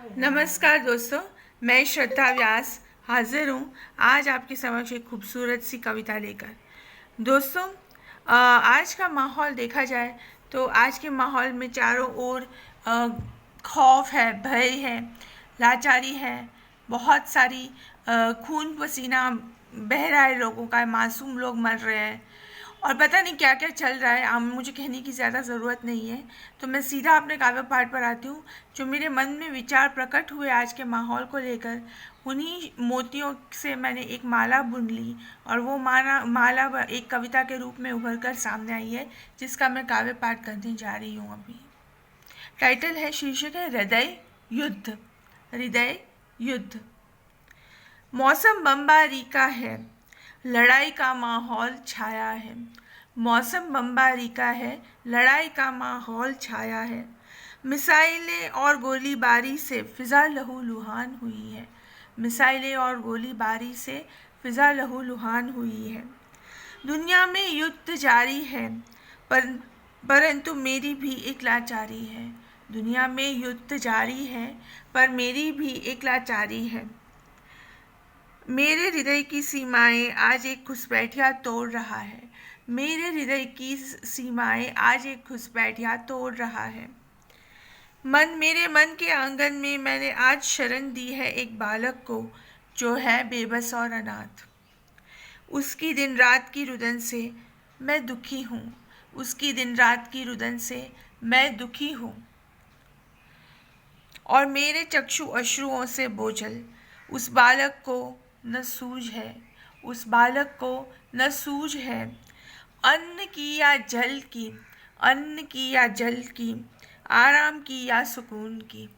नमस्कार दोस्तों, मैं श्रद्धा व्यास हाजिर हूँ आज आपके समक्ष एक खूबसूरत सी कविता लेकर। दोस्तों, आज का माहौल देखा जाए तो आज के माहौल में चारों ओर खौफ है, भय है, लाचारी है, बहुत सारी खून पसीना बह रहा है लोगों का, मासूम लोग मर रहे हैं और पता नहीं क्या क्या चल रहा है। मुझे कहने की ज़्यादा ज़रूरत नहीं है, तो मैं सीधा अपने काव्य पाठ पर आती हूँ। जो मेरे मन में विचार प्रकट हुए आज के माहौल को लेकर, उन्हीं मोतियों से मैंने एक माला बुन ली और वो माला एक कविता के रूप में उभर कर सामने आई है, जिसका मैं काव्य पाठ करने जा रही हूँ अभी। टाइटल है, शीर्षक है हृदय युद्ध। हृदय युद्ध। मौसम बमबारी का है, लड़ाई का माहौल छाया है। मौसम बमबारी का है, लड़ाई का माहौल छाया है। मिसाइलें और गोलीबारी से फिजा लहूलुहान हुई है। मिसाइलें और गोलीबारी से फिजा लहूलुहान हुई है। दुनिया में युद्ध जारी है, परंतु मेरी भी एक लाचारी है। दुनिया में युद्ध जारी है, पर मेरी भी एक लाचारी है। मेरे हृदय की सीमाएं आज एक घुसपैठिया तोड़ रहा है। मेरे हृदय की सीमाएं आज एक घुसपैठिया तोड़ रहा है। मेरे मन के आंगन में मैंने आज शरण दी है एक बालक को, जो है बेबस और अनाथ। उसकी दिन रात की रुदन से मैं दुखी हूँ। उसकी दिन रात की रुदन से मैं दुखी हूँ और मेरे चक्षु अश्रुओं से बोझल। उस बालक को न सूझ है, उस बालक को न सूझ है। अन्न की या जल की, अन्न की या जल की, आराम की या सुकून की।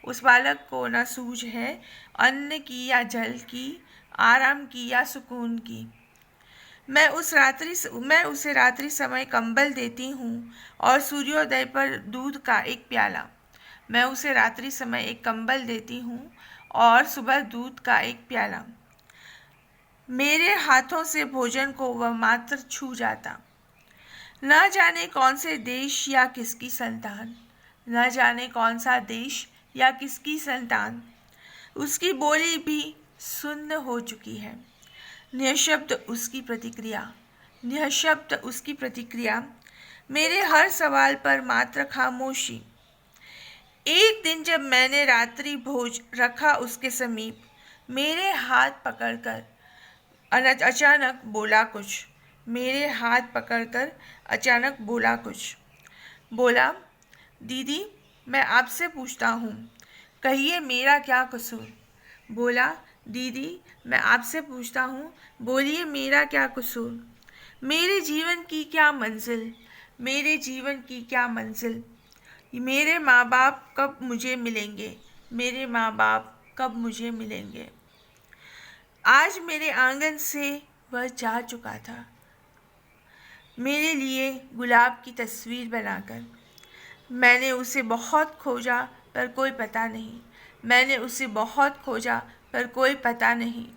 उस बालक को न सूझ है, अन्न की या जल की, आराम की या सुकून की। मैं उसे रात्रि समय कंबल देती हूँ और सूर्योदय पर दूध का एक प्याला। मैं उसे रात्रि समय एक कंबल देती हूँ और सुबह दूध का एक प्याला। मेरे हाथों से भोजन को वह मात्र छू जाता। न जाने कौन से देश या किसकी संतान, न जाने कौन सा देश या किसकी संतान। उसकी बोली भी सुन्न हो चुकी है। निःशब्द उसकी प्रतिक्रिया, निःशब्द उसकी प्रतिक्रिया। मेरे हर सवाल पर मात्र खामोशी। एक दिन जब मैंने रात्रि भोज रखा उसके समीप, मेरे हाथ पकड़कर अचानक बोला कुछ। मेरे हाथ पकड़कर अचानक बोला कुछ। बोला, दीदी मैं आपसे पूछता हूँ, कहिए मेरा क्या कसूर। बोला, दीदी मैं आपसे पूछता हूँ, बोलिए मेरा क्या कसूर। मेरे जीवन की क्या मंजिल, मेरे जीवन की क्या मंजिल। मेरे माँ बाप कब मुझे मिलेंगे, मेरे माँ बाप कब मुझे मिलेंगे। आज मेरे आंगन से वह जा चुका था, मेरे लिए गुलाब की तस्वीर बनाकर। मैंने उसे बहुत खोजा पर कोई पता नहीं। मैंने उसे बहुत खोजा पर कोई पता नहीं।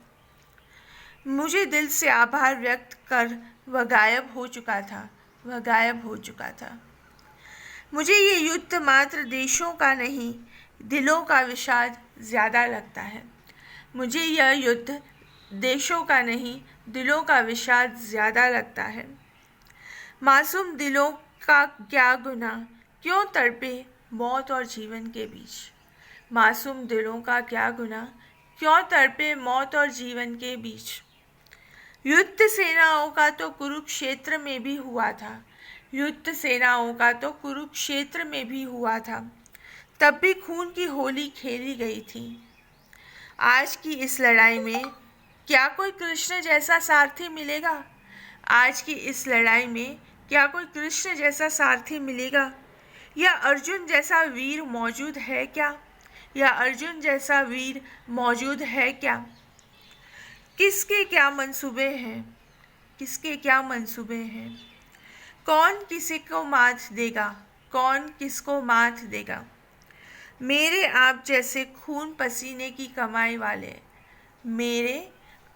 मुझे दिल से आभार व्यक्त कर वह गायब हो चुका था, वह गायब हो चुका था। मुझे ये युद्ध मात्र देशों का नहीं, दिलों का विषाद ज़्यादा लगता है। मुझे यह युद्ध देशों का नहीं, दिलों का विषाद ज़्यादा लगता है। मासूम दिलों का क्या गुनाह, क्यों तड़पे मौत और जीवन के बीच। मासूम दिलों का क्या गुनाह, क्यों तड़पे मौत और जीवन के बीच। युद्ध सेनाओं का तो कुरुक्षेत्र में भी हुआ था, युद्ध सेनाओं का तो कुरुक्षेत्र में भी हुआ था। तब भी खून की होली खेली गई थी। आज की इस लड़ाई में क्या कोई कृष्ण जैसा सारथी मिलेगा। आज की इस लड़ाई में क्या कोई कृष्ण जैसा सारथी मिलेगा, या अर्जुन जैसा वीर मौजूद है क्या, या अर्जुन जैसा वीर मौजूद है क्या। किसके क्या मंसूबे हैं, किसके क्या मंसूबे हैं। कौन किसी को मात देगा, कौन किसको मात देगा। मेरे आप जैसे खून पसीने की कमाई वाले, मेरे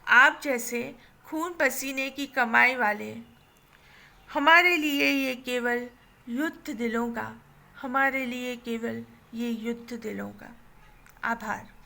आप जैसे खून पसीने की कमाई वाले। हमारे लिए ये केवल युद्ध दिलों का, हमारे लिए केवल ये युद्ध दिलों का। आभार।